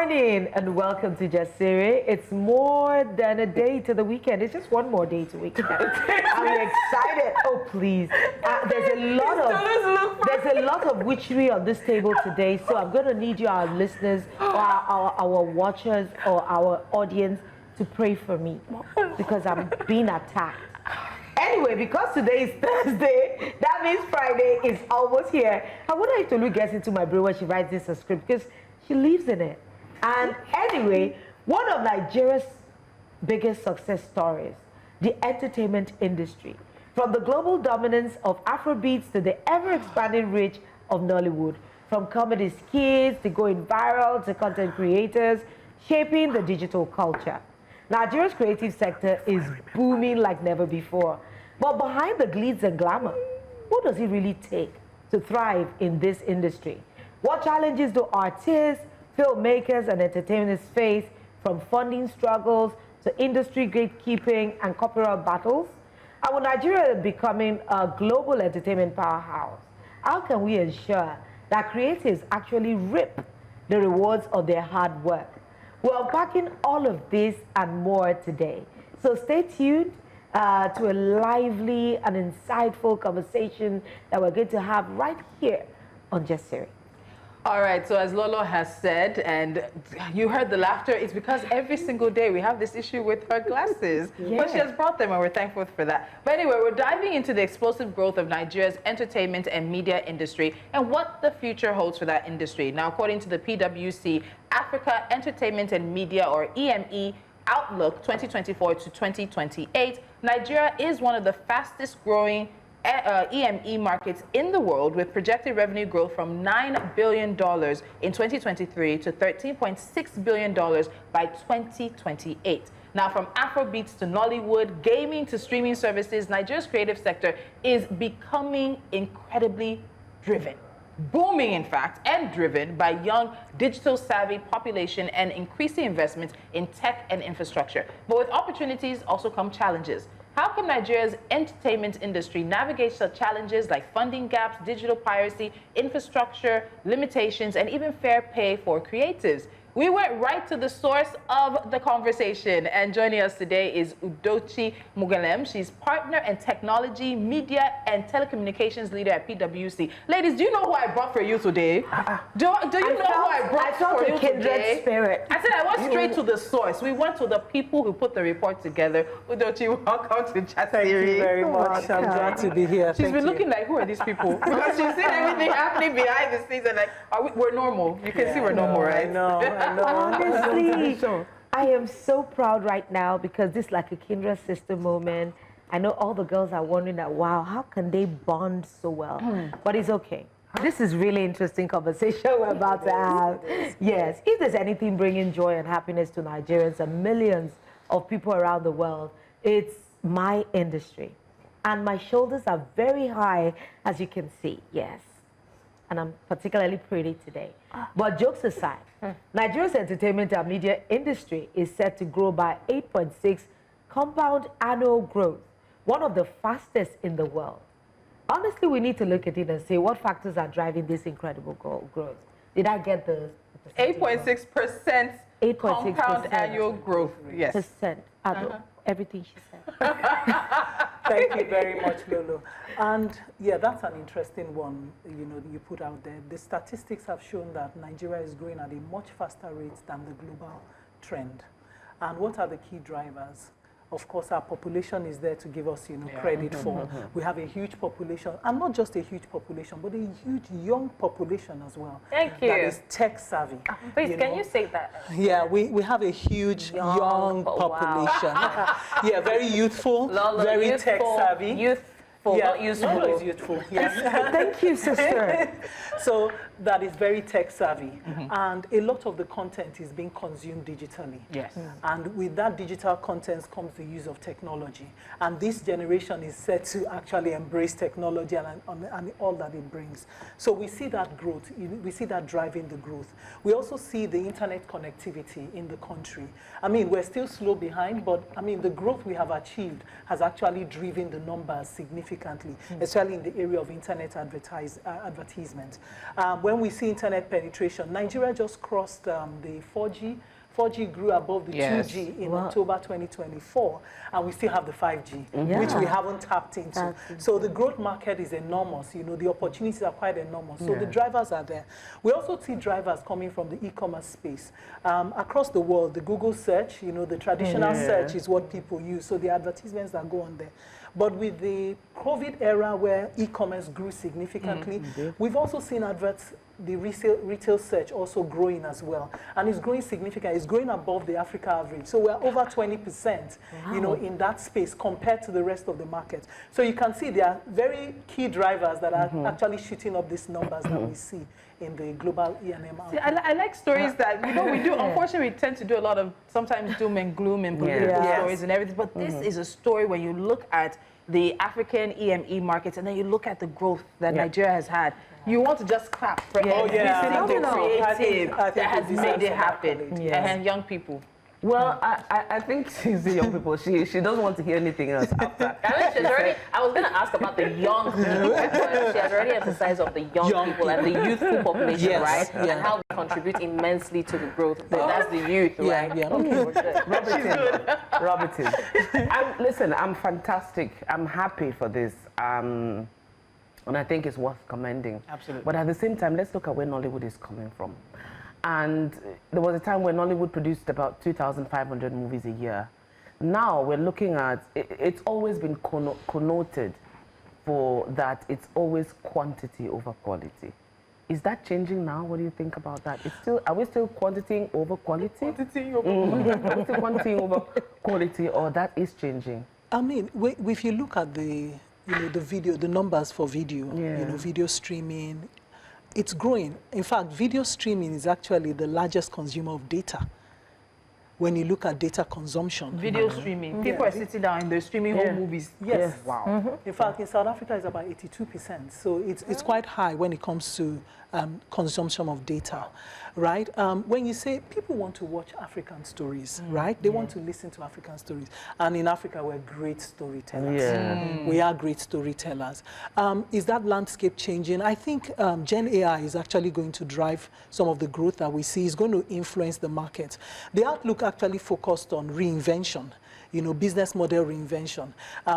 morning and welcome to Jasiri. It's more than a day to the weekend. It's just one more day to weekend. I'm excited. Oh, please. There's a lot of witchery on this table today, so I'm going to need you, our listeners, or our watchers, or our audience, to pray for me because I'm being attacked. Anyway, because today is Thursday, that means Friday is almost here. I wonder if Tolu gets into my brain when she writes this script because she lives in it. And anyway, one of Nigeria's biggest success stories, the entertainment industry. From the global dominance of Afrobeats to the ever-expanding reach of Nollywood, from comedy skits to going viral to content creators, shaping the digital culture. Nigeria's creative sector is booming like never before. But behind the glitz and glamour, what does it really take to thrive in this industry? What challenges do artists, filmmakers, and entertainers face, from funding struggles to industry gatekeeping and copyright battles? And with Nigeria becoming a global entertainment powerhouse, how can we ensure that creatives actually reap the rewards of their hard work? We're unpacking all of this and more today. So stay tuned to a lively and insightful conversation that we're going to have right here on Jasiri. All right, so as Lolo has said, and you heard the laughter, it's because every single day we have this issue with her glasses. Yeah. But she has brought them and we're thankful for that. But anyway, we're diving into the explosive growth of Nigeria's entertainment and media industry and what the future holds for that industry. Now, according to the PwC Africa Entertainment and Media, or EME, Outlook 2024 to 2028, Nigeria is one of the fastest growing EME markets in the world, with projected revenue growth from $9 billion in 2023 to $13.6 billion by 2028. Now, from Afrobeats to Nollywood, gaming to streaming services, Nigeria's creative sector is becoming incredibly driven. Booming, in fact, and driven by young, digital-savvy population and increasing investments in tech and infrastructure. But with opportunities also come challenges. How can Nigeria's entertainment industry navigate such challenges like funding gaps, digital piracy, infrastructure limitations, and even fair pay for creatives? We went right to the source of the conversation, and joining us today is Udochi Mugalem. She's partner and technology, media, and telecommunications leader at PwC. Ladies, do you know who I brought for you today? Do you know who I brought for you today? Spirit. I said I went straight to the source. We went to the people who put the report together. Udochi, welcome to Jasiri. Thank you very much. I'm glad to be here. She's been looking like, who are these people? Because she's seen everything happening behind the scenes, and like, we're normal. You can see we're normal, right? I know. Honestly, I am so proud right now because this is like a kindred sister moment. I know all the girls are wondering that, wow, how can they bond so well? But it's okay. This is really interesting conversation we're about to have. Yes, if there's anything bringing joy and happiness to Nigerians and millions of people around the world, it's my industry. And my shoulders are very high, as you can see, yes. And I'm particularly pretty today. But jokes aside, Nigeria's entertainment and media industry is set to grow by 8.6 compound annual growth, one of the fastest in the world. Honestly, we need to look at it and say what factors are driving this incredible growth. Did I get the 8.6% compound annual growth? Yes. Everything she said. Thank you very much, Lolo. And yeah, that's an interesting one, you put out there. The statistics have shown that Nigeria is growing at a much faster rate than the global trend. And what are the key drivers? Of course, our population is there to give us, credit for. We have a huge population, and not just a huge population, but a huge young population as well. Thank you. That is tech savvy. Please, can you say that? Yeah, we have a huge young population. Wow. Yeah, very youthful, very tech savvy. Youthful, not useful. Lolo is youthful. Yes. Thank you, sister. So that is very tech savvy, and a lot of the content is being consumed digitally. Yes. And with that digital content comes the use of technology. And this generation is set to actually embrace technology and all that it brings. So we see that growth, we see that driving the growth. We also see the internet connectivity in the country. I mean, we're still slow behind, but I mean, the growth we have achieved has actually driven the numbers significantly, especially in the area of internet advertisement. When when we see internet penetration, Nigeria just crossed the 4G. 4G grew above the 2G in October 2024, and we still have the 5G, which we haven't tapped into. So the growth market is enormous. You know, the opportunities are quite enormous. So the drivers are there. We also see drivers coming from the e-commerce space. Across the world, the Google search, you know, the traditional search is what people use, so the advertisements that go on there. But with the COVID era where e-commerce grew significantly, we've also seen adverts, the retail search also growing as well. And it's growing significantly. It's growing above the Africa average. So we're over 20%, you know, in that space compared to the rest of the market. So you can see there are very key drivers that are actually shooting up these numbers that we see in the global E&M. See, I like stories that, you know, we do, unfortunately, we tend to do a lot of sometimes doom and gloom and political stories and everything, but this is a story when you look at the African EME markets and then you look at the growth that Nigeria has had. You want to just clap for every single creative that has made it happen. And young people. Well, I think she's the young people. She doesn't want to hear anything else after. I was going to ask about the young people, but she has already emphasized of the young people and the youthful population, right? And how they contribute immensely to the growth. That's the youth, right? Robertson. Listen, I'm fantastic. I'm happy for this. And I think it's worth commending. Absolutely. But at the same time, let's look at where Nollywood is coming from. And there was a time when Nollywood produced about 2,500 movies a year. Now we're looking at, it's always been connoted for that it's always quantity over quality. Is that changing now? What do you think about that? It's still, are we still quantity over quality? Quantity over Are we still quantity over quality, or that is changing? I mean, if you look at the, you know, the video, the numbers for video, you know, video streaming, it's growing. In fact, video streaming is actually the largest consumer of data. When you look at data consumption. Video streaming. People are sitting down and they're streaming whole movies. Yes. Wow. In fact, in South Africa, it's about 82%. So it's quite high when it comes to consumption of data, right? When you say people want to watch African stories, right? They want to listen to African stories. And in Africa, we're great storytellers. We are great storytellers. Is that landscape changing? I think Gen AI is actually going to drive some of the growth that we see. It's going to influence the market. The outlook actually focused on reinvention, you know, business model reinvention.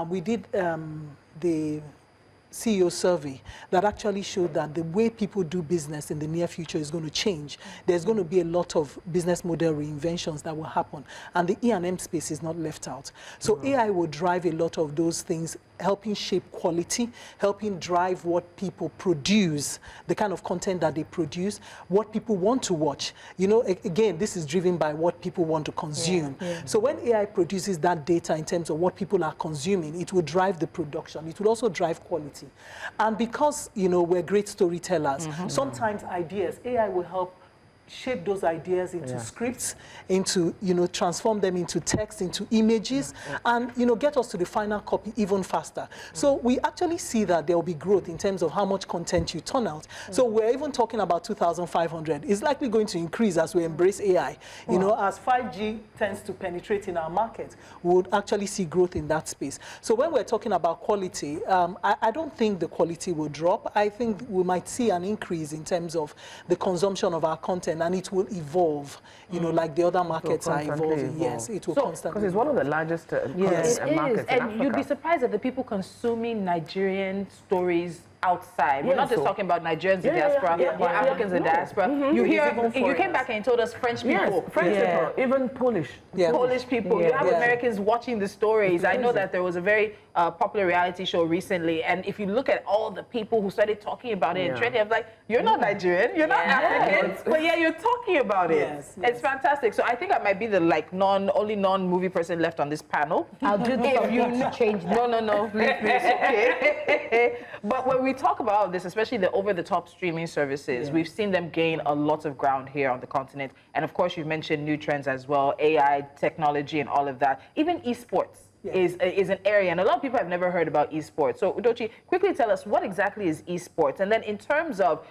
We did the CEO survey that actually showed that the way people do business in the near future is going to change. There's going to be a lot of business model reinventions that will happen, and the E&M space is not left out. So AI will drive a lot of those things, helping shape quality, helping drive what people produce, the kind of content that they produce, what people want to watch. You know, again, this is driven by what people want to consume. So when AI produces that data in terms of what people are consuming, it will drive the production. It will also drive quality. And because, you know, we're great storytellers, sometimes ideas, AI will help shape those ideas into scripts, into, you know, transform them into text, into images, and, you know, get us to the final copy even faster. So we actually see that there will be growth in terms of how much content you turn out. So we're even talking about 2,500. It's likely going to increase as we embrace AI. You know, as 5G tends to penetrate in our market, we would actually see growth in that space. So when we're talking about quality, I don't think the quality will drop. I think we might see an increase in terms of the consumption of our content, and it will evolve, you know, like the other markets are evolving. Yes, it will constantly. Because it's one of the largest markets in and Africa. you'd be surprised at the people consuming Nigerian stories outside. We're not just talking about Nigerians in diaspora or Africans in diaspora. You hear, you came back and you told us French people. French people, even Polish. Polish people. You have Americans watching the stories. I know that there was a very popular reality show recently, and if you look at all the people who started talking about it and trending, I was like, you're not Nigerian, you're not African, but you're talking about it. It's fantastic. So I think I might be the only non-movie person left on this panel. I'll do something to change that. No, please, okay. But when we talk about all this, especially the over-the-top streaming services, we've seen them gain a lot of ground here on the continent. And of course, you've mentioned new trends as well, AI, technology, and all of that. Even esports is an area, and a lot of people have never heard about esports. So, Udochi, quickly tell us, what exactly is esports? And then in terms of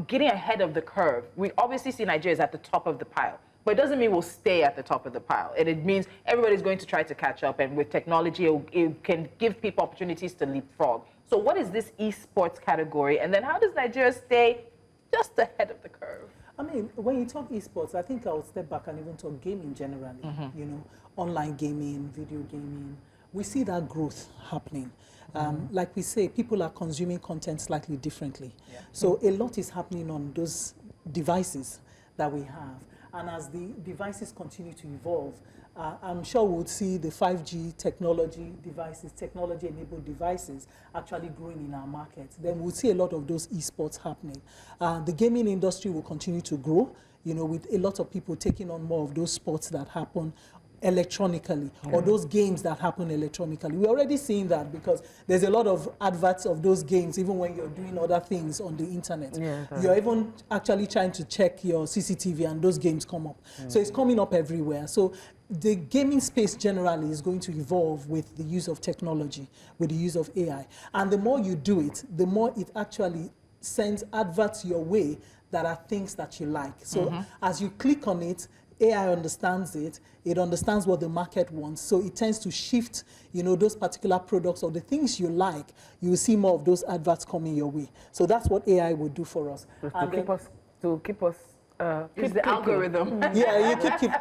getting ahead of the curve, we obviously see Nigeria is at the top of the pile. But it doesn't mean we'll stay at the top of the pile. And it means everybody's going to try to catch up. And with technology, it can give people opportunities to leapfrog. So what is this esports category? And then how does Nigeria stay just ahead of the curve? I mean, when you talk esports, I think I'll step back and even talk gaming generally. You know, online gaming, video gaming. We see that growth happening. Like we say, people are consuming content slightly differently. So a lot is happening on those devices that we have. And as the devices continue to evolve, I'm sure we'll see the 5G technology devices, technology-enabled devices actually growing in our markets. Then we'll see a lot of those esports happening. The gaming industry will continue to grow, you know, with a lot of people taking on more of those sports that happen electronically, or those games that happen electronically. We're already seeing that because there's a lot of adverts of those games even when you're doing other things on the internet. You're even actually trying to check your CCTV and those games come up. So it's coming up everywhere. So the gaming space generally is going to evolve with the use of technology, with the use of AI. And the more you do it, the more it actually sends adverts your way that are things that you like. So as you click on it, AI understands it, it understands what the market wants, so it tends to shift, you know, those particular products or the things you like, you will see more of those adverts coming your way. So that's what AI will do for us. To keep us It's the algorithm. Yeah,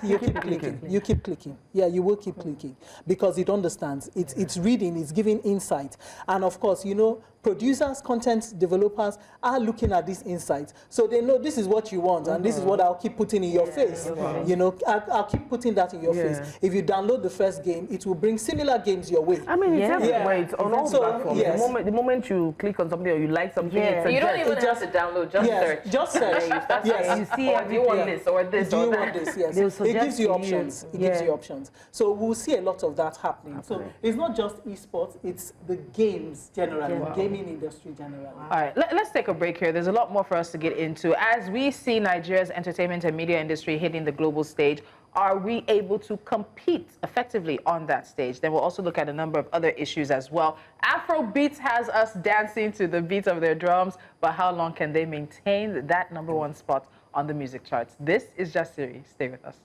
you keep clicking. Yeah, you will keep clicking because it understands. It's reading, it's giving insight. And of course, you know, producers, content developers are looking at this insight. So they know this is what you want and this is what I'll keep putting in your face. You know, I'll keep putting that in your face. If you download the first game, it will bring similar games your way. I mean, it's everywhere. It's on all platforms. The moment you click on something or you like something, you don't even have to download, just search. Just search. You see, do you want this or this or that? Do you want this? Yes. It gives you options. It gives you options. So we'll see a lot of that happening. Absolutely. So it's not just esports, it's the games generally, gaming industry generally. All right, let's take a break here. There's a lot more for us to get into. As we see Nigeria's entertainment and media industry hitting the global stage, are we able to compete effectively on that stage? Then we'll also look at a number of other issues as well. Afrobeats has us dancing to the beat of their drums, but how long can they maintain that #1 spot on the music charts? This is Just Siri. Stay with us.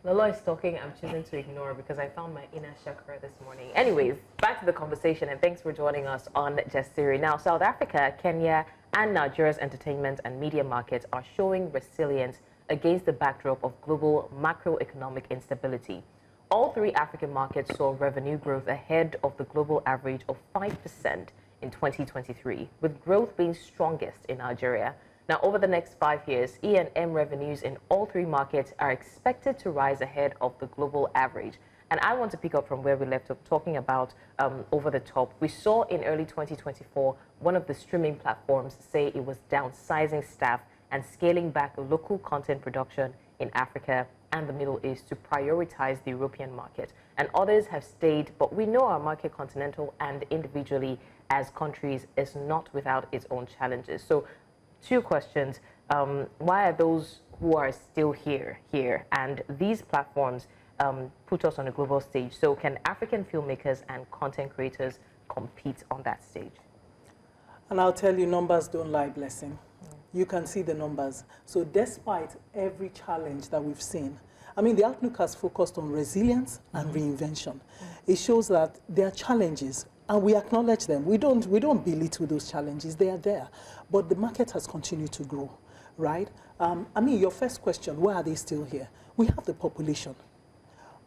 Lolo is talking, I'm choosing to ignore because I found my inner chakra this morning. Anyways, back to the conversation, and thanks for joining us on Just Siri. Now, South Africa, Kenya, and Nigeria's entertainment and media markets are showing resilience against the backdrop of global macroeconomic instability. All three African markets saw revenue growth ahead of the global average of 5% in 2023, with growth being strongest in Nigeria. Now, over the next 5 years, E&M revenues in all three markets are expected to rise ahead of the global average. And I want to pick up from where we left off, talking about over the top. We saw in early 2024, one of the streaming platforms say it was downsizing staff and scaling back local content production in Africa and the Middle East to prioritize the European market. And others have stayed, but we know our market, continental and individually as countries, is not without its own challenges. So 2 questions. Why are those who are still here? And these platforms put us on a global stage. So can African filmmakers and content creators compete on that stage? And I'll tell you, numbers don't lie, Blessing. You can see the numbers. So despite every challenge that we've seen, I mean, the outlook has focused on resilience and reinvention. It shows that there are challenges, and we acknowledge them. We don't belittle those challenges. They are there. But the market has continued to grow, right? I mean, your first question, why are they still here? We have the population,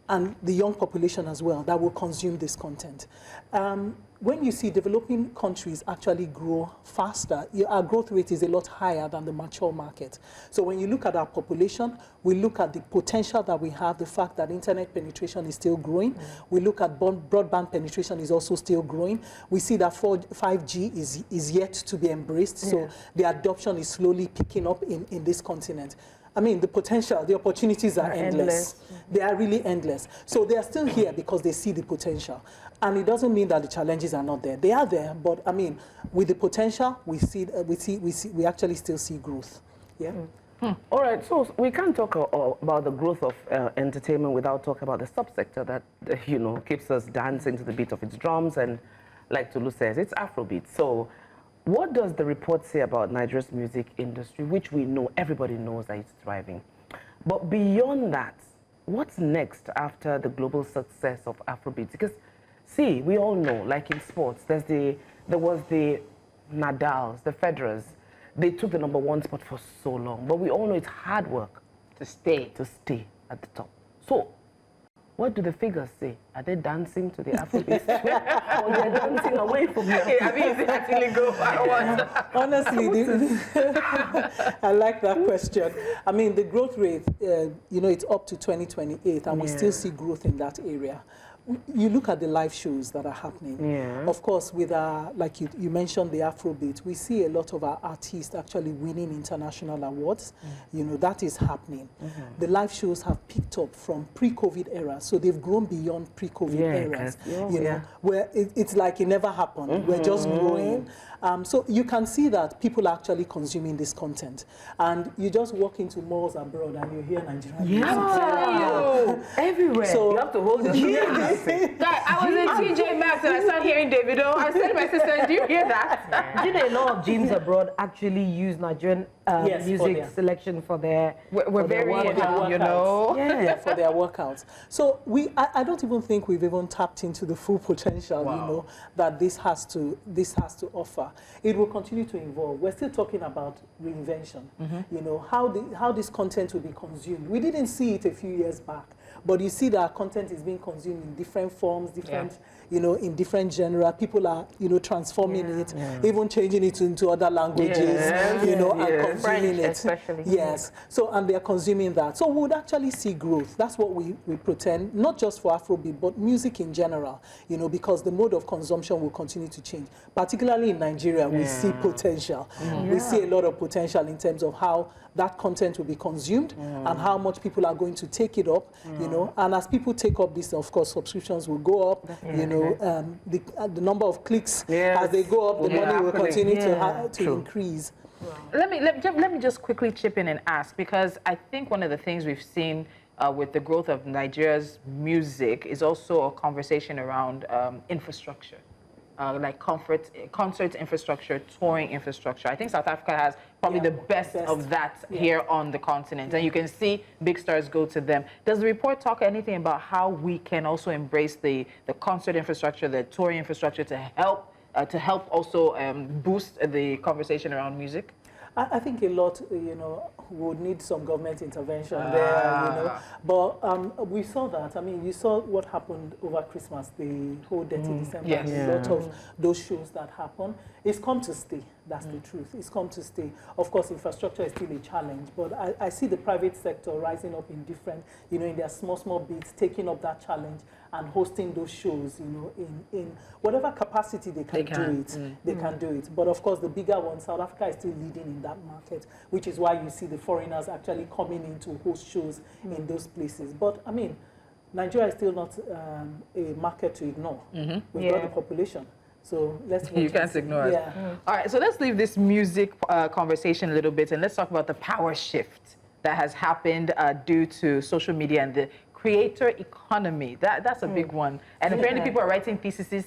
and the young population as well, that will consume this content. When you see developing countries actually grow faster, our growth rate is a lot higher than the mature market. So when you look at our population, we look at the potential that we have, the fact that internet penetration is still growing. We look at broadband penetration is also still growing. We see that 5G is yet to be embraced, so the adoption is slowly picking up in this continent. I mean, the potential, the opportunities are endless. They are really endless. So they are still here because they see the potential. And it doesn't mean that the challenges are not there. They are there, but I mean, with the potential, we actually still see growth. Yeah. All right, so we can't talk about the growth of entertainment without talking about the subsector that, you know, keeps us dancing to the beat of its drums, and like Tulu says, it's Afrobeat. So what does the report say about Nigeria's music industry, which we know, everybody knows that it's thriving? But beyond that, what's next after the global success of Afrobeat? Because, see, we all know, like in sports, there's the there was the Nadals, the Federers. They took the #1 spot for so long, but we all know it's hard work To stay. at the top. So, what do the figures say? Are they dancing to the Afrobeat or they're dancing away from here? I mean, is it actually go forward? Honestly, I like that question. I mean, the growth rate, it's up to 2028, and we still see growth in that area. You look at the live shows that are happening. Yeah. Of course, with like you mentioned the Afrobeat, we see a lot of our artists actually winning international awards. That is happening. The live shows have picked up from pre-COVID era, so they've grown beyond pre-COVID eras. Where it's like it never happened. We're just growing. So you can see that people are actually consuming this content. And you just walk into malls abroad and you hear Nigerian music. Everywhere. So you have to hold your Guy, I was in TJ Maxx and I started hearing Davido. I said to my sister, do you hear that? Do you know a lot of gyms abroad actually use Nigerian music selection for their We're very, for their workouts. So I don't even think we've even tapped into the full potential, that this has to offer. It will continue to evolve. We're still talking about reinvention. How this content will be consumed. We didn't see it a few years back. But you see that our content is being consumed in different forms, in different genera. People are, transforming it, even changing it into other languages, and consuming French, it. Especially. Yes. So, and they're consuming that. So we would actually see growth. That's what we pretend, not just for Afrobeat, but music in general, because the mode of consumption will continue to change. Particularly in Nigeria, we see potential. We see a lot of potential in terms of how that content will be consumed and how much people are going to take it up, and as people take up this, of course, subscriptions will go up, the number of clicks, as they go up, the money will continue to increase. Let me just quickly chip in and ask, because I think one of the things we've seen with the growth of Nigeria's music is also a conversation around infrastructure. Like concert infrastructure, touring infrastructure. I think South Africa has probably the best of that here on the continent. And you can see big stars go to them. Does the report talk anything about how we can also embrace the concert infrastructure, the touring infrastructure to help also boost the conversation around music? I think a lot, would need some government intervention there, But we saw that. I mean, you saw what happened over Christmas, the whole Dirty December. A lot of those shows that happen. It's come to stay. That's the truth. It's come to stay. Of course, infrastructure is still a challenge, but I see the private sector rising up in different, in their small bits, taking up that challenge and hosting those shows, in whatever capacity they can do it. They can do it. But of course, the bigger ones, South Africa is still leading in that market, which is why you see the foreigners actually coming in to host shows in those places. But I mean, Nigeria is still not a market to ignore. We've got the population. So let's you can't ignore it. All right, so let's leave this music conversation a little bit and let's talk about the power shift that has happened due to social media and the creator economy. That's a big one. And apparently people are writing theses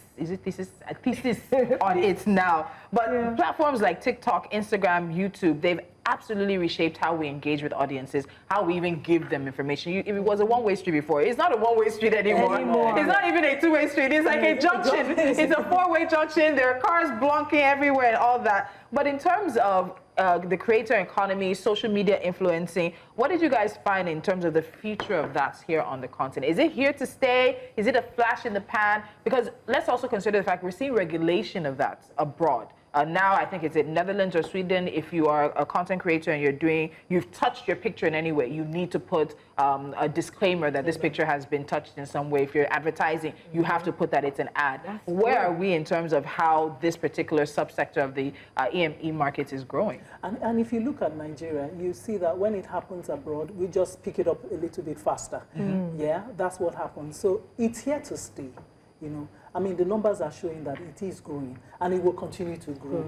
on it now. But platforms like TikTok, Instagram, YouTube, they've absolutely reshaped how we engage with audiences, how we even give them information. If it was a one-way street before, it's not a one-way street anymore. It's not even a two-way street. It's like a junction. It's a four-way junction. There are cars blocking everywhere and all that. But in terms of the creator economy, social media influencing, what did you guys find in terms of the future of that here on the continent? Is it here to stay? Is it a flash in the pan? Because let's also consider the fact we're seeing regulation of that abroad. Now, I think it's in Netherlands or Sweden. If you are a content creator and you've touched your picture in any way, you need to put a disclaimer that this picture has been touched in some way. If you're advertising, you have to put that it's an ad. Where are we in terms of how this particular subsector of the EME market is growing? And if you look at Nigeria, you see that when it happens abroad, we just pick it up a little bit faster. Yeah, that's what happens. So it's here to stay, I mean, the numbers are showing that it is growing, and it will continue to grow.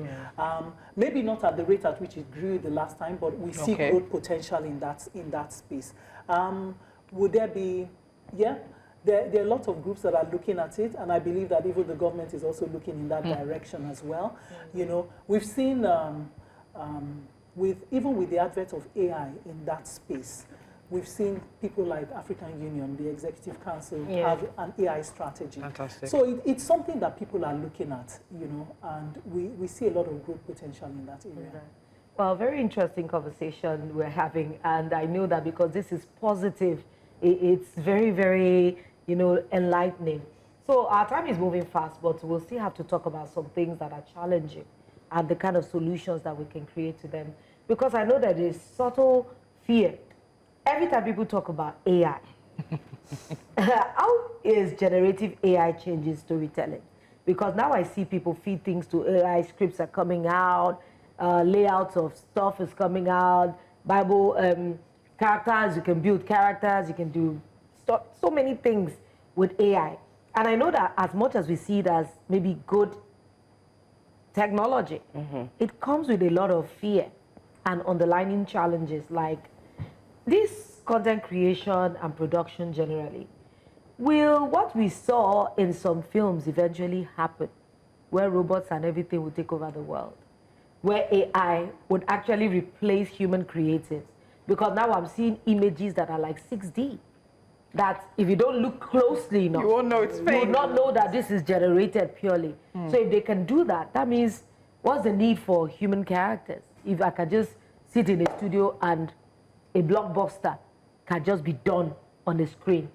Maybe not at the rate at which it grew the last time, but we see growth potential in that space. Would there be, there are a lot of groups that are looking at it, and I believe that even the government is also looking in that direction as well. We've seen, even with the advent of AI in that space, we've seen people like African Union, the Executive Council, have an AI strategy. Fantastic. So it's something that people are looking at, and we see a lot of growth potential in that area. Well, very interesting conversation we're having, and I know that because this is positive, it's very, very, enlightening. So our time is moving fast, but we'll still have to talk about some things that are challenging and the kind of solutions that we can create to them. Because I know that there's subtle fear. Every time people talk about AI, how is generative AI changing storytelling? Because now I see people feed things to AI, scripts are coming out, layouts of stuff is coming out, Bible characters, you can build characters, you can do so many things with AI. And I know that as much as we see it as maybe good technology, it comes with a lot of fear and underlying challenges like this content creation and production generally. Will what we saw in some films eventually happen, where robots and everything will take over the world, where AI would actually replace human creatives? Because now I'm seeing images that are like 6D, that if you don't look closely enough, you won't know it's fake. You will not know that this is generated purely. So if they can do that, that means what's the need for human characters? If I can just sit in a studio and a blockbuster can just be done on the screen.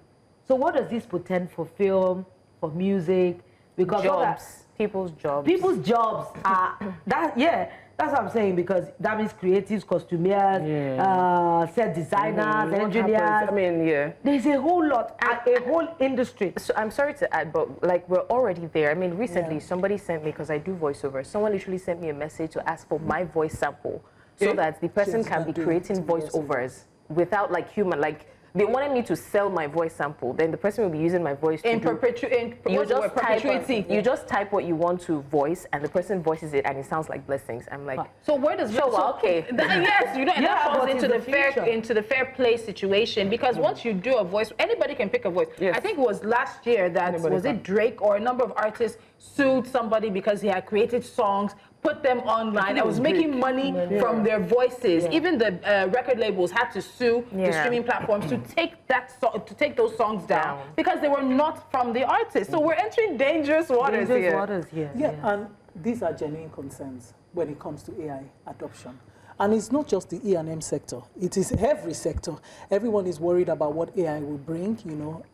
So what does this portend for film, for music? Because jobs, people's jobs. People's jobs are, that's what I'm saying, because that means creatives, costumiers, set designers, engineers. I mean, There's a whole lot, a whole industry. So I'm sorry to add, but like we're already there. I mean, recently somebody sent me, because I do voiceover, someone literally sent me a message to ask for my voice sample so that the person can be creating voiceovers without like human, like they wanted me to sell my voice sample, then the person will be using my voice in perpetuity. You just type what you want to voice, and the person voices it, and it sounds like blessings. I'm like, so where does okay? Yes, that falls into the fair play situation, because once you do a voice, anybody can pick a voice. Yes. I think it was last year that was it Drake or a number of artists sued somebody because he had created songs, put them online, and was making money from their voices. Even the record labels had to sue the streaming platforms to take those songs down because they were not from the artist. So we're entering dangerous waters here. And these are genuine concerns when it comes to AI adoption. And it's not just the E&M sector. It is every sector. Everyone is worried about what AI will bring.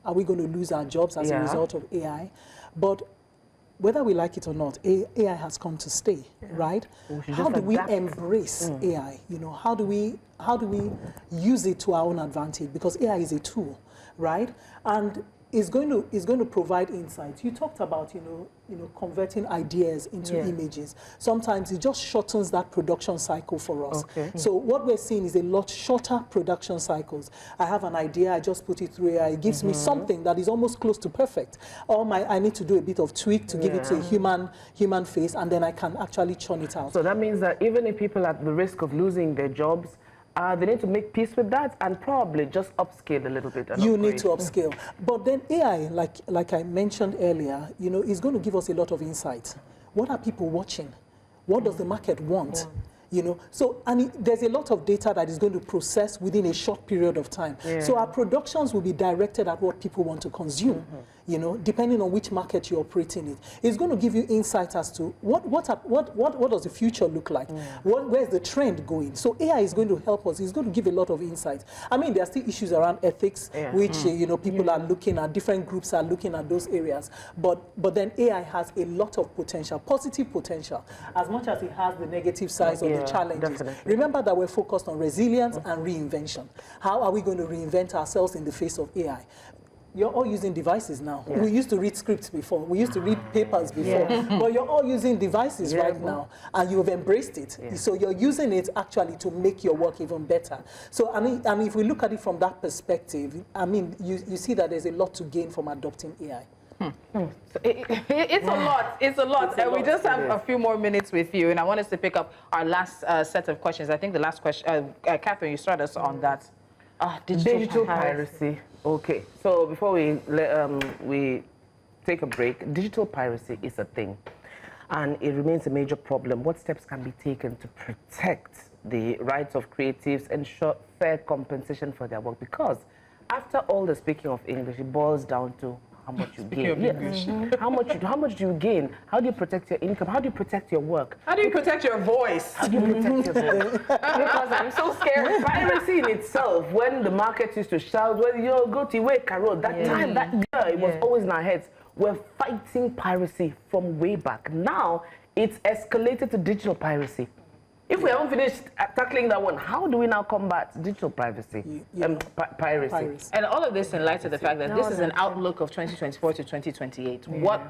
Are we going to lose our jobs as a result of AI? But whether we like it or not, AI has come to stay, right? How do we embrace AI? How do we use it to our own advantage? Because AI is a tool, right? And it's going to provide insights. You talked about converting ideas into images. Sometimes it just shortens that production cycle for us. So what we're seeing is a lot shorter production cycles. I have an idea, I just put it through AI. It gives me something that is almost close to perfect. Or I need to do a bit of tweak to give it to a human face, and then I can actually churn it out. So that means that even if people are at the risk of losing their jobs, they need to make peace with that and probably just upscale a little bit. You need to upscale. But then AI, like I mentioned earlier, is going to give us a lot of insight. What are people watching? What does the market want? So there's a lot of data that is going to process within a short period of time. So our productions will be directed at what people want to consume. Depending on which market you're operating in. It's going to give you insight as to what does the future look like? Where's the trend going? So AI is going to help us. It's going to give a lot of insight. I mean, there are still issues around ethics, which people are looking at, different groups are looking at those areas. But then AI has a lot of potential, positive potential, as much as it has the negative sides of the challenges. Definitely. Remember that we're focused on resilience and reinvention. How are we going to reinvent ourselves in the face of AI? You're all using devices now. We used to read scripts before. We used to read papers before. But you're all using devices right now, and you've embraced it. So you're using it actually to make your work even better. So I mean, if we look at it from that perspective, I mean, you see that there's a lot to gain from adopting AI. So it's a lot. It's a lot. And we just have a few more minutes with you, and I want us to pick up our last set of questions. I think the last question, Catherine, you start us on that. Digital piracy. Okay, so before we take a break, digital piracy is a thing, and it remains a major problem. What steps can be taken to protect the rights of creatives, ensure fair compensation for their work. Because after all the speaking of English, it boils down to how much you gain. Yes. How much do you gain? How do you protect your income? How do you protect your work? How do you protect your voice? How do you protect your voice? Because I'm so scared. Piracy in itself, when the market used to shout, well, you go to Iwe Carol, that time, that year, it was always in our heads. We're fighting piracy from way back. Now, it's escalated to digital piracy. If we haven't finished tackling that one, how do we now combat digital privacy and piracy? And all of this in light of the fact that this is an outlook of 2024 to 2028. What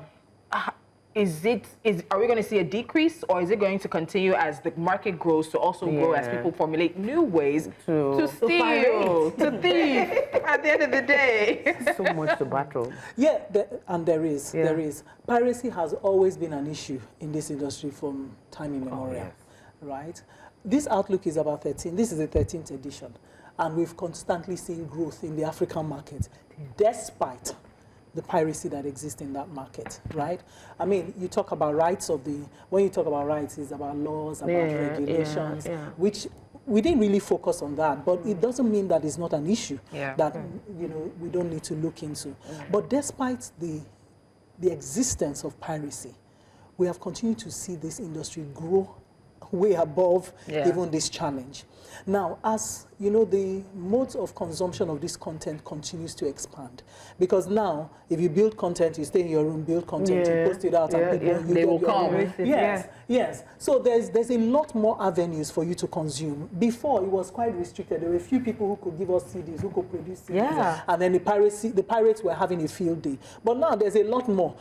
is it? Are we going to see a decrease, or is it going to continue as the market grows to also grow as people formulate new ways to steal, to thief? At the end of the day, so much to battle. Yeah, there is. Piracy has always been an issue in this industry from time immemorial. Right? This outlook is about 13. This is the 13th edition. And we've constantly seen growth in the African market, despite the piracy that exists in that market, right? I mean, you talk about rights when you talk about rights, it's about laws, about regulations, which we didn't really focus on that, but it doesn't mean that it's not an issue that, we don't need to look into. But despite the existence of piracy, we have continued to see this industry grow way above even this challenge. Now, as you know, the modes of consumption of this content continues to expand, because now, if you build content, you stay in your room, build content, you post it out, and people they will come. Yes. So there's a lot more avenues for you to consume. Before, it was quite restricted. There were a few people who could give us CDs, who could produce CDs, and then the pirates were having a field day. But now there's a lot more.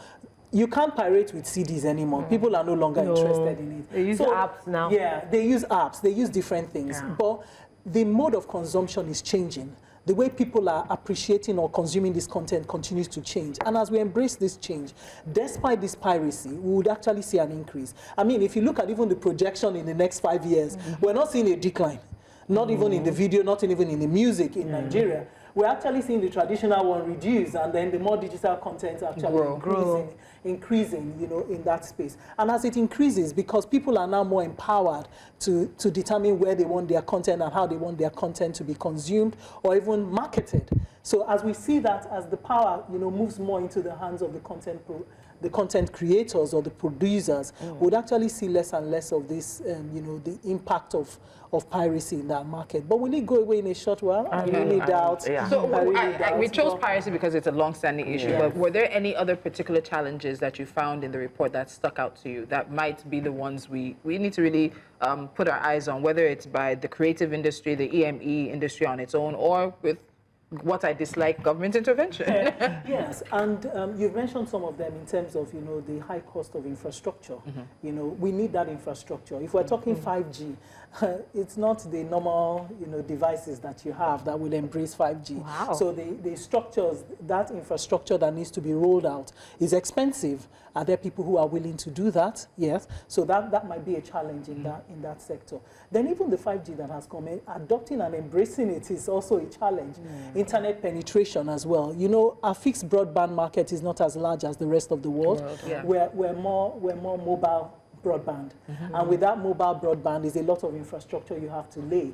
You can't pirate with CDs anymore. People are no longer interested in it. They use apps now. Yeah, they use apps. They use different things. But the mode of consumption is changing. The way people are appreciating or consuming this content continues to change. And as we embrace this change, despite this piracy, we would actually see an increase. I mean, if you look at even the projection in the next 5 years, we're not seeing a decline. Not even in the video, not even in the music in Nigeria. We're actually seeing the traditional one reduce, and then the more digital content actually increasing, in that space. And as it increases, because people are now more empowered to determine where they want their content and how they want their content to be consumed or even marketed. So as we see that, as the power, moves more into the hands of the content creators or the producers, would actually see less and less of this, the impact of piracy in that market. But will it go away in a short while? I really doubt. So we chose piracy because it's a long-standing issue, but were there any other particular challenges that you found in the report that stuck out to you that might be the ones we need to really put our eyes on, whether it's by the creative industry, the EME industry on its own, or with what I dislike, government intervention? Yes, and you've mentioned some of them in terms of, the high cost of infrastructure. We need that infrastructure. If we're talking 5G, it's not the normal, devices that you have that will embrace 5G. Wow. So the structures, that infrastructure that needs to be rolled out is expensive. Are there people who are willing to do that? Yes. So that might be a challenge in that sector. Then even the 5G that has come in, adopting and embracing it is also a challenge. Internet penetration as well. Our fixed broadband market is not as large as the rest of the world. We're more mobile broadband. And with that mobile broadband is a lot of infrastructure you have to lay,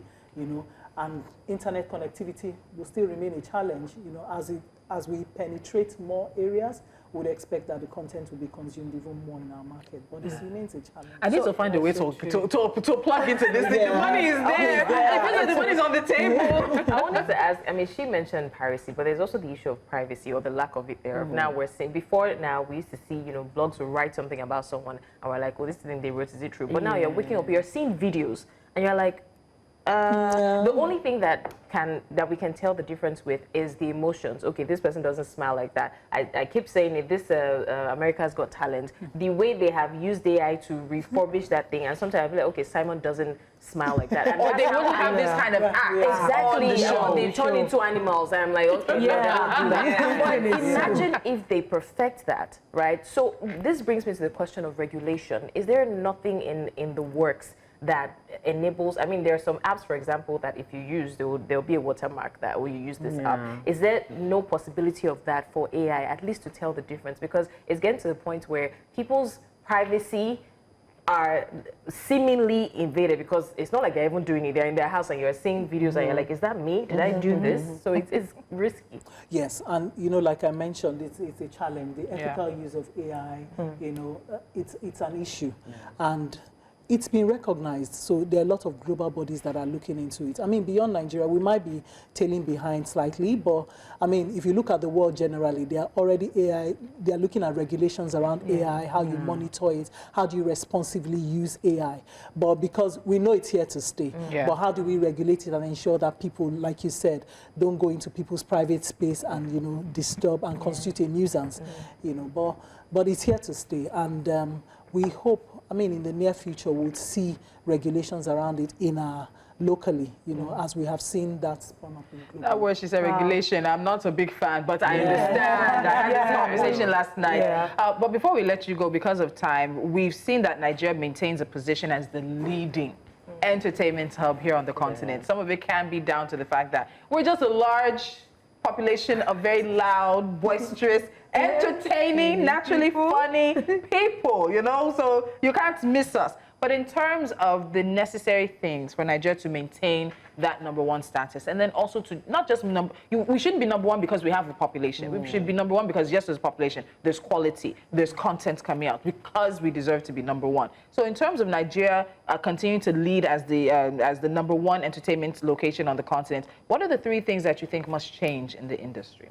and internet connectivity will still remain a challenge, as we penetrate more areas. Would expect that the content will be consumed even more in our market, but it remains a challenge. I need to find a way to plug into this thing. The money is there. I feel like the money's on the table. I wanted to ask, she mentioned piracy, but there's also the issue of privacy or the lack of it there. Now we're seeing, before now we used to see, blogs will write something about someone and we're like, well, this thing they wrote, is it true? But now you're waking up, you're seeing videos and you're like, the only thing that we can tell the difference with is the emotions. Okay, this person doesn't smile like that. I keep saying it, this America's Got Talent, the way they have used AI to refurbish that thing, and sometimes I feel like, okay, Simon doesn't smile like that. And or they wouldn't have this kind of act. Exactly, or they turn into animals. I'm like, okay, but imagine if they perfect that, right? So this brings me to the question of regulation. Is there nothing in the works that enables, there are some apps, for example, that if you use, there'll be a watermark that when you use this app. Is there no possibility of that for AI, at least to tell the difference? Because it's getting to the point where people's privacy are seemingly invaded, because it's not like they're even doing it. They're in their house and you're seeing videos and you're like, is that me? Did I do this? So it's risky. Yes, and like I mentioned, it's a challenge. The ethical use of AI, it's an issue, and it's been recognized. So there are a lot of global bodies that are looking into it. I mean, beyond Nigeria, we might be tailing behind slightly, but I mean, if you look at the world generally, they are already AI. They are looking at regulations around AI, how you monitor it, how do you responsibly use AI. But because we know it's here to stay, but how do we regulate it and ensure that people, like you said, don't go into people's private space and disturb and constitute a nuisance, But it's here to stay, and we hope. I mean, in the near future, we'll see regulations around it locally, as we have seen that spun up in that word she said, regulation. I'm not a big fan, but I understand. I had this conversation last night. But before we let you go, because of time, we've seen that Nigeria maintains a position as the leading entertainment hub here on the continent. Some of it can be down to the fact that we're just a large population of very loud, boisterous, entertaining, naturally funny people, so you can't miss us. But in terms of the necessary things for Nigeria to maintain that #1 status, and then also to not just we shouldn't be #1 because we have a population. We should be #1 because yes, there's population, there's quality, there's content coming out, because we deserve to be #1. So in terms of Nigeria continuing to lead as the #1 entertainment location on the continent, what are the 3 things that you think must change in the industry?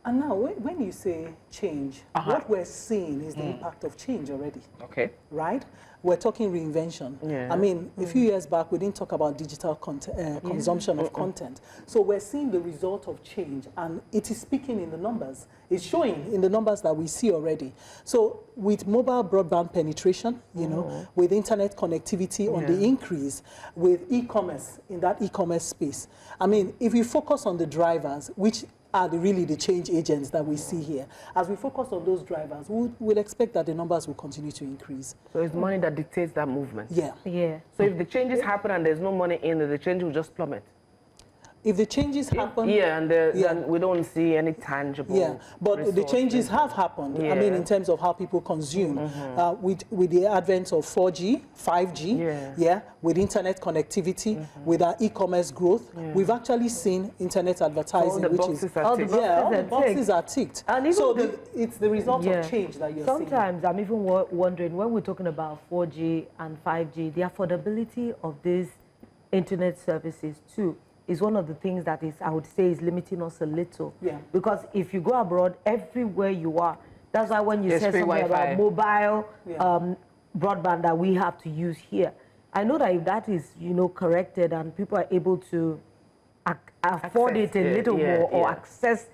And now, when you say change, what we're seeing is the impact of change already. Okay. Right? We're talking reinvention. I mean, a few years back, we didn't talk about digital consumption of content. So we're seeing the result of change, and it is speaking in the numbers. It's showing in the numbers that we see already. So with mobile broadband penetration, with internet connectivity on the increase, with e-commerce, in that e-commerce space. I mean, if we focus on the drivers, which are really the change agents that we see here. As we focus on those drivers, we'll expect that the numbers will continue to increase. So it's money that dictates that movement. Yeah. So if the changes happen and there's no money in, the change will just plummet. If the changes happen... then we don't see any tangible but the changes have happened. I mean, in terms of how people consume. With the advent of 4G, 5G, with internet connectivity, with our e-commerce growth, we've actually seen internet advertising, all the boxes are ticked. And so it's the result of change that you're seeing. Sometimes I'm even wondering, when we're talking about 4G and 5G, the affordability of these internet services too is one of the things that I would say is limiting us a little. Because if you go abroad, everywhere you are, that's why when you say something about mobile broadband that we have to use here, I know that if that is, corrected and people are able to afford it a little more or access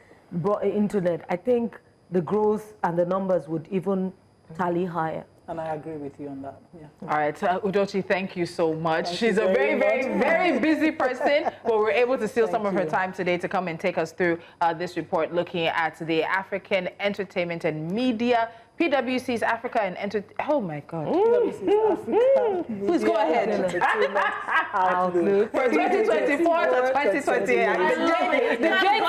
internet, I think the growth and the numbers would even tally higher. And I agree with you on that. All right, Udochi, thank you so much. She's a very, very, very busy person, but we're able to steal some of her time today to come and take us through this report looking at the African entertainment and media, PwC's Africa and oh my God. PwC's Africa. Please go ahead. Outlook. For 2024 to 2028. The Jake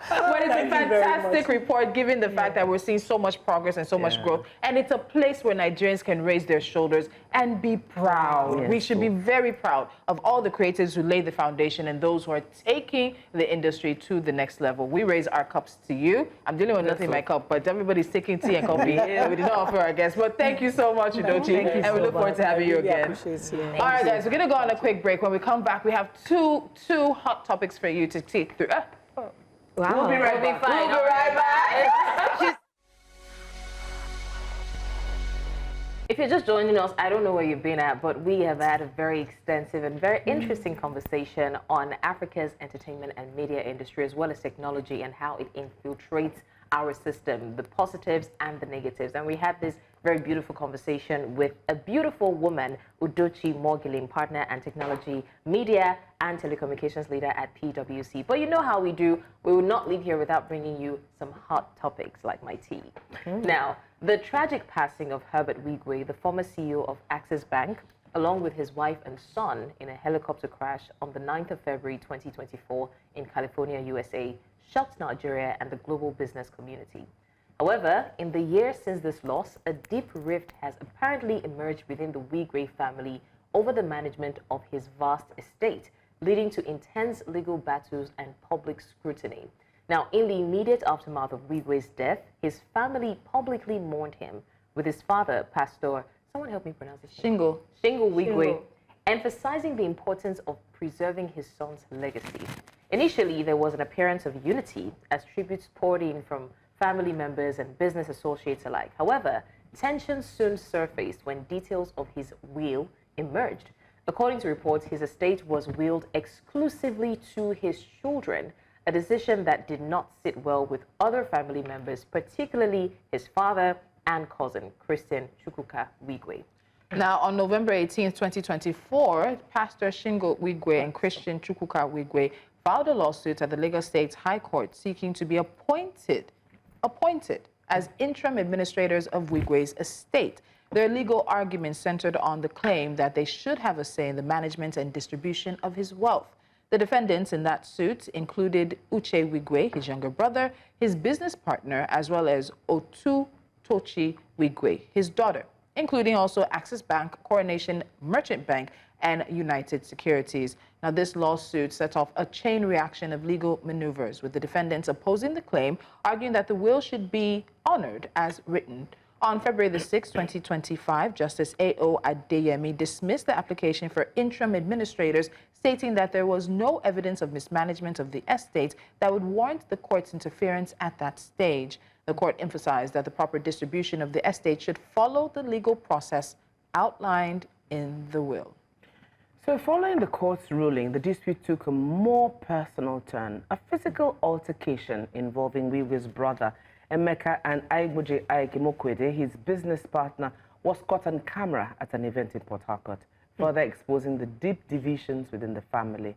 But it's a fantastic report, given the fact that we're seeing so much progress and so much growth. And it's a place where Nigerians can raise their shoulders and be proud. We should be very proud of all the creators who laid the foundation and those who are taking the industry to the next level. We raise our cups to you. I'm dealing with nothing in my cup, but everybody's taking tea and coffee. We did not offer our guests. But thank you so much, Udochi. And we look forward to having you again. All right, guys, we're going to go on a quick break. When we come back, we have two hot topics for you to take through. Wow. We'll be right back. We'll be right back. If you're just joining us, I don't know where you've been at, but we have had a very extensive and very interesting conversation on Africa's entertainment and media industry, as well as technology and how it infiltrates our system, the positives and the negatives. And we had this very beautiful conversation with a beautiful woman, Udochi Morgilim, partner and technology, media and telecommunications leader at PwC. But you know how we do. We will not leave here without bringing you some hot topics like my tea. Now, the tragic passing of Herbert Wigwe, the former CEO of Access Bank, along with his wife and son in a helicopter crash on the 9th of February 2024 in California, USA, shocked Nigeria and the global business community. However, in the years since this loss, a deep rift has apparently emerged within the Wigwe family over the management of his vast estate, leading to intense legal battles and public scrutiny. Now, in the immediate aftermath of Wigwe's death, his family publicly mourned him, with his father, Pastor, someone help me pronounce this. Shingo Wigwe, emphasizing the importance of preserving his son's legacy. Initially, there was an appearance of unity as tributes poured in from family members and business associates alike. However, tensions soon surfaced when details of his will emerged. According to reports, his estate was willed exclusively to his children, a decision that did not sit well with other family members, particularly his father and cousin, Christian Chukwuka Wigwe. Now, on November 18, 2024, Pastor Shingo Wigwe and Christian Chukwuka Wigwe filed a lawsuit at the Lagos State High Court seeking to be appointed as interim administrators of Wigwe's estate. Their legal arguments centered on the claim that they should have a say in the management and distribution of his wealth. The defendants in that suit included Uche Wigwe, his younger brother, his business partner, as well as Otu Tochi Wigwe, his daughter, including also Access Bank, Coronation Merchant Bank, and United Securities. Now, this lawsuit set off a chain reaction of legal maneuvers, with the defendants opposing the claim, arguing that the will should be honored as written. On February the 6th, 2025, Justice A.O. Adeyemi dismissed the application for interim administrators, stating that there was no evidence of mismanagement of the estate that would warrant the court's interference at that stage. The court emphasized that the proper distribution of the estate should follow the legal process outlined in the will. So following the court's ruling, the dispute took a more personal turn. A physical altercation involving Wigwe's brother, Emeka, and Aigboje Aikemokwede, his business partner, was caught on camera at an event in Port Harcourt, further exposing the deep divisions within the family.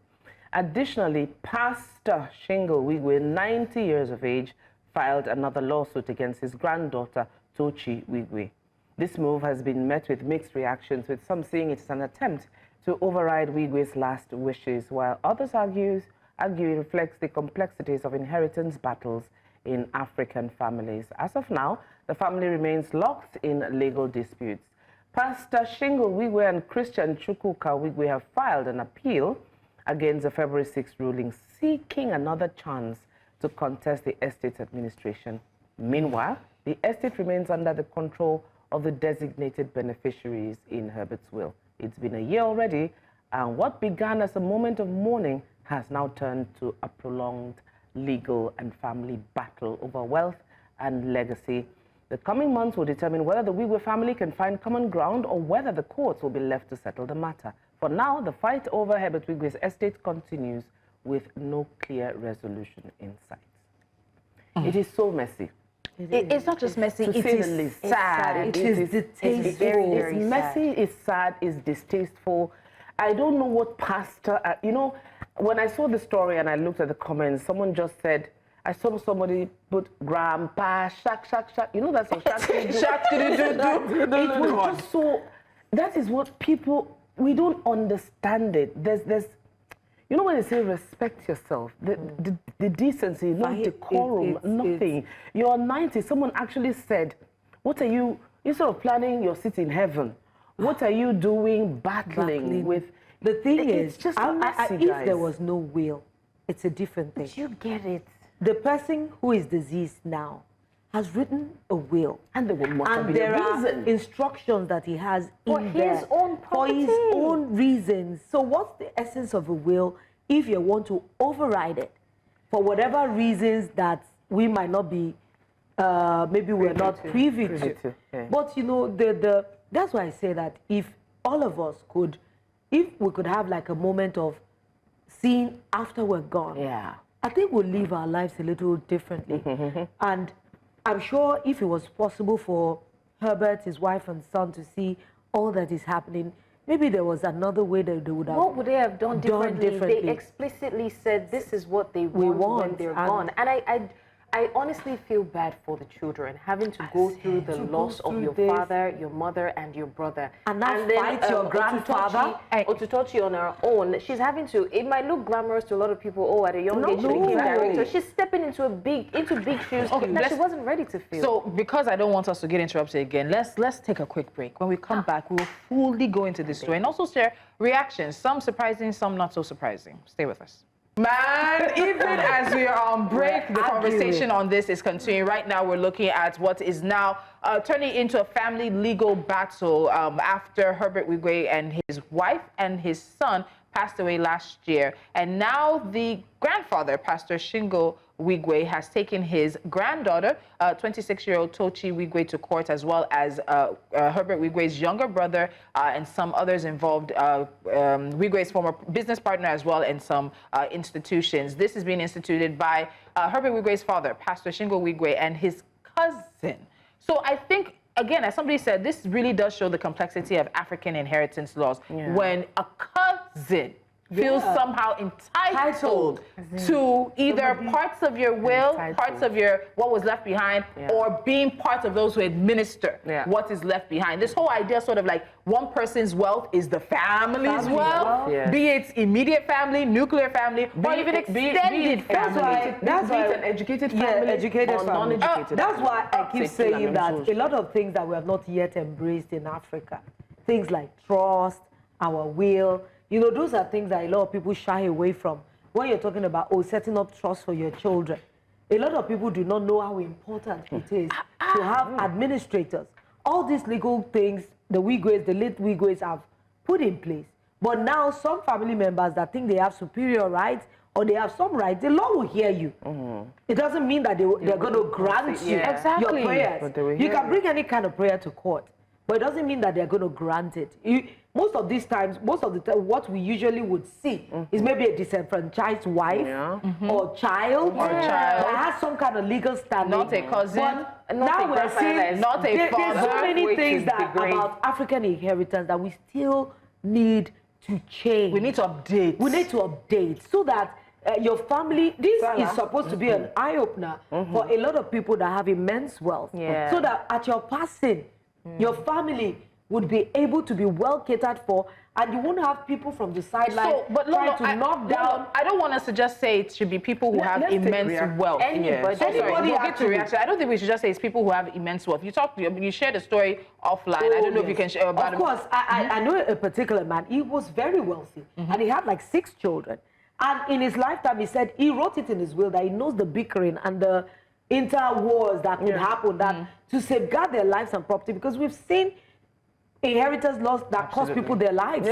Additionally, Pastor Shingo Wigwe, 90 years of age, filed another lawsuit against his granddaughter, Tochi Wigwe. This move has been met with mixed reactions, with some seeing it as an attempt to override Wigwe's last wishes, while others argue it reflects the complexities of inheritance battles in African families. As of now, the family remains locked in legal disputes. Pastor Shingo Wigwe and Christian Chukwuka Wigwe have filed an appeal against the February 6 ruling, seeking another chance to contest the estate's administration. Meanwhile, the estate remains under the control of the designated beneficiaries in Herbert's will. It's been a year already, and what began as a moment of mourning has now turned to a prolonged legal and family battle over wealth and legacy. The coming months will determine whether the Wigwe family can find common ground or whether the courts will be left to settle the matter. For now, the fight over Herbert Wigwe's estate continues with no clear resolution in sight. It is so messy. It's not just messy, it is sad. It is distasteful. It's very messy, it's sad, it's distasteful. I don't know what pastor, you know, when I saw the story and I looked at the comments, someone just said, I saw somebody put grandpa, shak. You know that's what shak do. It was just so, that is what people, we don't understand it. There's you know when they say respect yourself, the decency, no decorum, nothing. You're 90, someone actually said, what are you, instead of planning your seat in heaven, what are you doing battling with? The thing is, just if there was no will, it's a different thing. But you get it. The person who is deceased now has written a will. And there must have been there a reason. are instructions that he has For in his there own for his property. own reasons. So what's the essence of a will if you want to override it for whatever reasons that we might not be, maybe we're not privy to. Yeah. But you know, that's why I say that if all of us could, if we could have like a moment of seeing after we're gone, Yeah. I think we'll live our lives a little differently. And I'm sure if it was possible for Herbert, his wife and son to see all that is happening, maybe there was another way that they would have. What would they have done differently? They explicitly said this is what they want when they're gone. And I honestly feel bad for the children having to go through the loss of your father, your mother, and your brother. And now fight your grandfather. Otutochi on her own, she's having to, it might look glamorous to a lot of people, oh, at a young age she became director. She's stepping into big shoes that she wasn't ready to fill. So, because I don't want us to get interrupted again, let's take a quick break. When we come back, we'll fully go into this story and also share reactions, some surprising, some not so surprising. Stay with us. Man, even as we are on break, the conversation on this is continuing. Right now, we're looking at what is now turning into a family legal battle after Herbert Wigwe and his wife and his son passed away last year. And now the grandfather, Pastor Shingo Wigwe, has taken his granddaughter, 26-year-old Tochi Wigwe, to court, as well as Herbert Wigwe's younger brother and some others involved, Wigwe's former business partner as well, and some institutions. This is being instituted by Herbert Wigwe's father, Pastor Shingo Wigwe, and his cousin. So I think, again, as somebody said, this really does show the complexity of African inheritance laws. When a cousin feels somehow entitled to either parts of your will, parts of your what was left behind, or being part of those who administer what is left behind. This whole idea sort of like one person's wealth is the family's wealth, be it immediate family, nuclear family, or even extended family. That's why an educated family, educated or family. non-educated. That's why I keep saying that a lot of things that we have not yet embraced in Africa, things like trust, our will, you know, those are things that a lot of people shy away from. When you're talking about, setting up trust for your children, a lot of people do not know how important it is to have administrators. All these legal things, the Wigwes, the late Wigwes have put in place. But now some family members that think they have superior rights or they have some rights, the law will hear you. It doesn't mean that they're going to grant you your prayers. You can bring any kind of prayer to court, but it doesn't mean that they're going to grant it. Most of the time, what we usually would see is maybe a disenfranchised wife or child that has some kind of legal standing. Not a cousin. But now we're seeing not a father. There's so many things about African inheritance that we still need to change. We need to update. We need to update so that your family, this is supposed to be an eye-opener for a lot of people that have immense wealth. So that at your passing, your family would be able to be well catered for, and you won't have people from the sideline trying to knock down. I don't want us to just say it should be people who have immense wealth. Anybody we'll get to reaction. I don't think we should just say it's people who have immense wealth. You shared a story offline. I don't know if you can share about it. Of course, I know a particular man. He was very wealthy, and he had like 6 children. And in his lifetime, he said he wrote it in his will that he knows the bickering and the inter-wars that could happen, that to safeguard their lives and property, because we've seen inheritance laws that cost people their lives.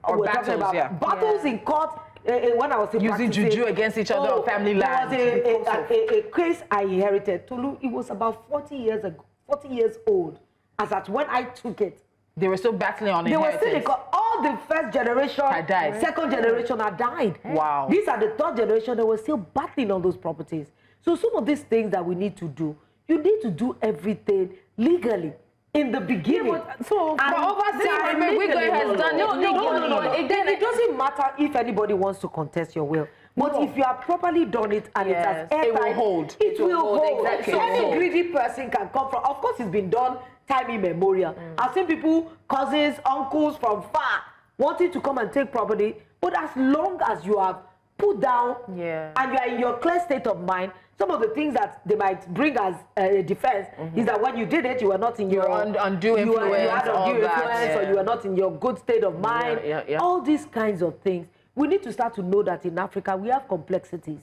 Or battles, battles in court. When I was using juju against each other on family land. There was a case I inherited. Tolu, it was about 40 years old, as at when I took it. They were still battling on inheritance. They were still, all the first generation, had died. Second generation had died. Wow. These are the third generation that were still battling on those properties. So some of these things that we need to do, you need to do everything legally. In the beginning. But over time, Wigwe has done it. No. It doesn't matter if anybody wants to contest your will. But if you have properly done it and it has airtime, it will hold. It will hold. Exactly. So any greedy person can come from. Of course, it's been done time immemorial. I've seen people, cousins, uncles from far, wanting to come and take property. But as long as you have put down and you are in your clear state of mind, some of the things that they might bring as a defense is that when you did it, you were not in your undue influence, you had undue influence, or you were not in your good state of mind. All these kinds of things. We need to start to know that in Africa we have complexities,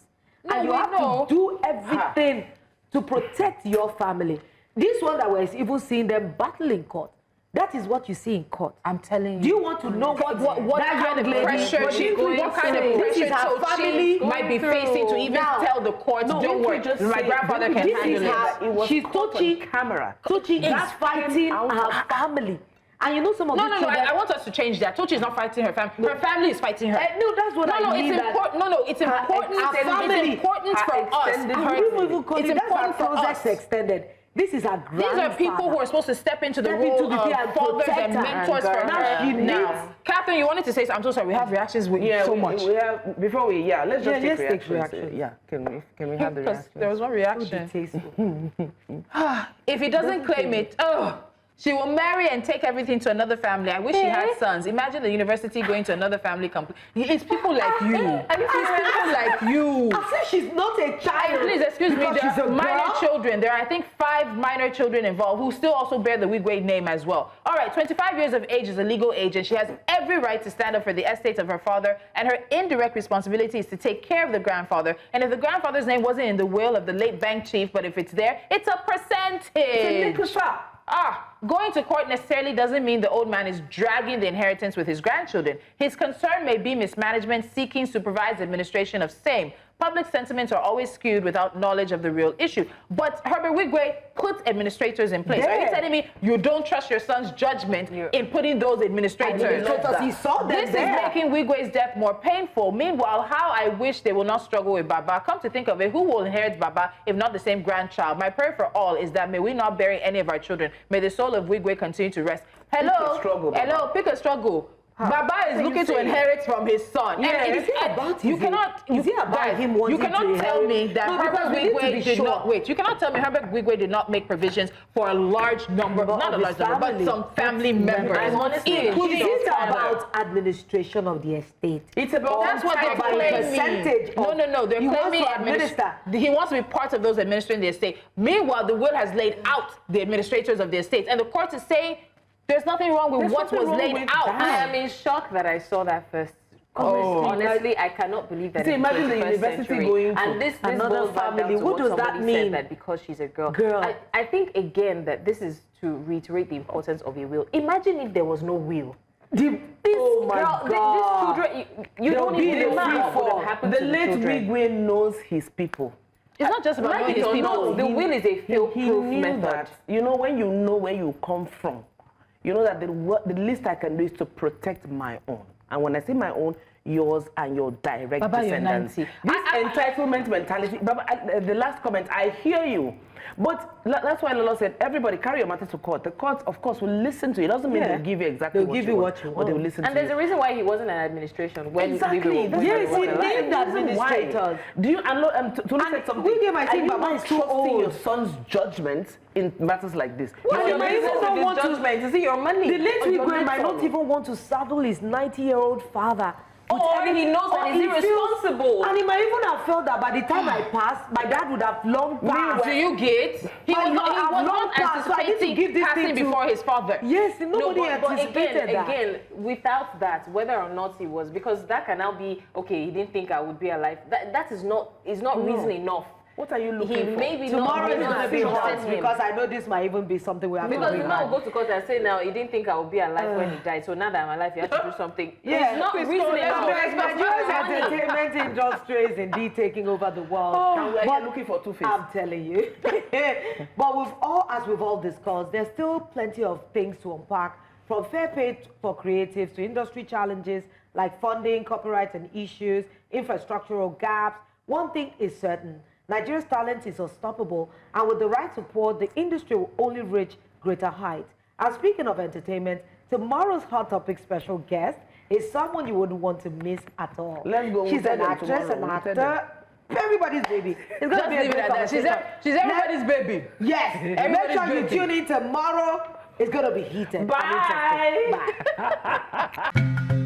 and you have to do everything to protect your family. This one that we're even seeing them battle in court. That is what you see in court. I'm telling you. Do you want to know what kind of pressure her family might be facing to even tell the court, don't worry, my grandfather can handle it. She's touching camera. Tochi is fighting her family. And you know some of the children... I want us to change that. Tochi is not fighting her family. Her family is fighting her. No, that's what I mean. It's important. It's important for us. It's important for us. Extended. This is her grandfather. These are people who are supposed to step into the role of fathers and mentors for her now. Catherine, you wanted to say something? I'm so sorry. We have reactions with so much. We have, let's just take reactions. Yeah, can we have the reactions? There was one reaction. If he doesn't claim it, she will marry and take everything to another family. I wish she had sons. Imagine the university going to another family. It's people like you. It's people like you. I said she's not a child. Please excuse me. There are minor children. There are, I think, 5 minor children involved who still also bear the Wigwe name as well. All right, 25 years of age is a legal age, and she has every right to stand up for the estate of her father. And her indirect responsibility is to take care of the grandfather. And if the grandfather's name wasn't in the will of the late bank chief, but if it's there, it's a percentage. It's a Going to court necessarily doesn't mean the old man is dragging the inheritance with his grandchildren. His concern may be mismanagement seeking supervised administration of same. Public sentiments are always skewed without knowledge of the real issue. But Herbert Wigwe puts administrators in place. Are you telling me you don't trust your son's judgment in putting those administrators? Because he saw them This is making Wigwe's death more painful. Meanwhile, how I wish they will not struggle with Baba. Come to think of it, who will inherit Baba if not the same grandchild? My prayer for all is that may we not bury any of our children. May the soul of Wigwe continue to rest. Pick a struggle. Baba is looking to inherit from his son. Yeah, you cannot tell me that Herbert Wigwe did not wait. You cannot tell me Herbert Wigwe did not make provisions for a large number, not a large number, but some family members. It's about administration of the estate. It's about that's what they're claiming. No. They're claiming he wants to be part of those administering the estate. Meanwhile, the will has laid out the administrators of the estate, and the court is saying there's nothing wrong with what was laid out. I am in shock that I saw that first. Honestly, I cannot believe that. Imagine the university going to and this another family. What does that mean? That because she's a girl. I think again that this is to reiterate the importance of a will. Imagine if there was no will. These children, you don't even know what would happen to the children. The late Wigwe knows his people. It's not just about knowing his people. The will is a fail-proof method. That, you know where you come from. You know that the least I can do is to protect my own. And when I say my own, yours and your direct descendants. This entitlement mentality. Baba, the last comment, I hear you. But that's why Lolo said, everybody carry your matter to court. The court, of course, will listen to you. It doesn't mean they'll give you exactly what you want, but they will listen to you. And there's a reason why he wasn't an administration. When exactly. Yes, he named administrators. Do you, to said something, are you not trusting your son's judgment in matters like this? Well, he might even not want to, is it your money? The late Wigwe might not even want to saddle his 90-year-old father. Or he knows that he's irresponsible. And he might even have felt that by the time I passed, my dad would have long passed. Do you get? He was not anticipating passing before his father. Yes, nobody anticipated that. Again, without that, whether or not he was, because that can now be, okay, he didn't think I would be alive. That is not reason enough. What are you looking for? Maybe tomorrow is going to be hot because I know this might even be something we have to do. Because now we'll go to court and say now he didn't think I would be alive when he died. So now that I'm alive, you have to do something. Yeah, it's not reason enough. Nigeria's entertainment industry is indeed taking over the world. We're looking for two-face. I'm telling you. But as we've all discussed, there's still plenty of things to unpack, from fair pay for creatives to industry challenges like funding, copyright and issues, infrastructural gaps. One thing is certain. Nigeria's talent is unstoppable, and with the right support, the industry will only reach greater heights. And speaking of entertainment, tomorrow's Hot Topic special guest is someone you wouldn't want to miss at all. Let's go. She's an actress, an actor, everybody's baby. It's just leave it at that. She's everybody's baby. Yes. Make sure you tune in tomorrow. It's going to be heated. Bye. Bye.